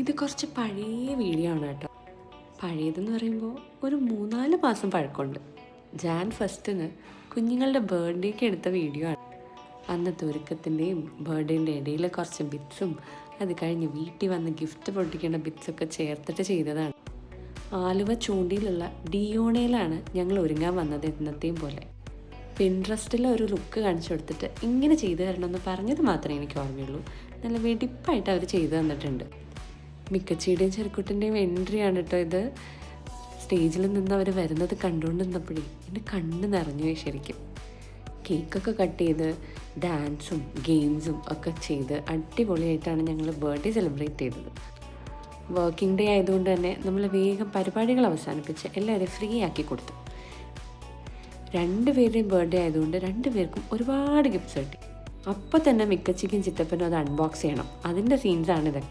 ഇത് കുറച്ച് പഴയ വീഡിയോ ആണ് കേട്ടോ. പഴയതെന്ന് പറയുമ്പോൾ ഒരു 3-4 മാസം പഴക്കമുണ്ട്. ജാൻ 1 കുഞ്ഞുങ്ങളുടെ ബർത്ത്ഡേക്ക് എടുത്ത വീഡിയോ ആണ്. അന്നത്തെ ഒരുക്കത്തിൻ്റെയും ബർത്ത്ഡേൻ്റെ ഇടയിൽ കുറച്ച് ബിറ്റ്സും അത് കഴിഞ്ഞ് വീട്ടിൽ വന്ന് ഗിഫ്റ്റ് പൊട്ടിക്കേണ്ട ബിറ്റ്സൊക്കെ ചേർത്തിട്ട് ചെയ്തതാണ്. ആലുവ ചൂണ്ടിയിലുള്ള ഡിയോണയിലാണ് ഞങ്ങൾ ഒരുങ്ങാൻ വന്നത്. എന്നത്തെയും പോലെ പിൻട്രസ്റ്റിൽ ഒരു ലുക്ക് കാണിച്ചു കൊടുത്തിട്ട് ഇങ്ങനെ ചെയ്തു തരണമെന്ന് പറഞ്ഞത് മാത്രമേ എനിക്ക് ഓർമ്മയുള്ളൂ. നല്ല വെടിപ്പായിട്ട് അവർ ചെയ്തു തന്നിട്ടുണ്ട്. മിക്കച്ചിയുടെയും ചെറുക്കുട്ടിൻ്റെയും എൻട്രിയാണ് കേട്ടോ ഇത്. സ്റ്റേജിൽ നിന്ന് അവർ വരുന്നത് കണ്ടുകൊണ്ട് നിന്നപ്പോഴേ എൻ്റെ കണ്ണ് നിറഞ്ഞു പോയി ശരിക്കും. കേക്കൊക്കെ കട്ട് ചെയ്ത് ഡാൻസും ഗെയിംസും ഒക്കെ ചെയ്ത് അടിപൊളിയായിട്ടാണ് ഞങ്ങൾ ബർത്ത്ഡേ സെലിബ്രേറ്റ് ചെയ്തത്. വർക്കിംഗ് ഡേ ആയതുകൊണ്ട് തന്നെ നമ്മൾ വേഗം പരിപാടികൾ അവസാനിപ്പിച്ച് എല്ലാവരെയും ഫ്രീ ആക്കി കൊടുത്തു. 2 പേരുടെയും ബർത്ത്ഡേ ആയതുകൊണ്ട് 2 പേർക്കും ഒരുപാട് ഗിഫ്റ്റ്സ് കിട്ടി. അപ്പോൾ തന്നെ മിക്കച്ചിക്കും ചിറ്റപ്പനും അത് അൺബോക്സ് ചെയ്യണം. അതിൻ്റെ സീൻസാണ് ഇതൊക്കെ.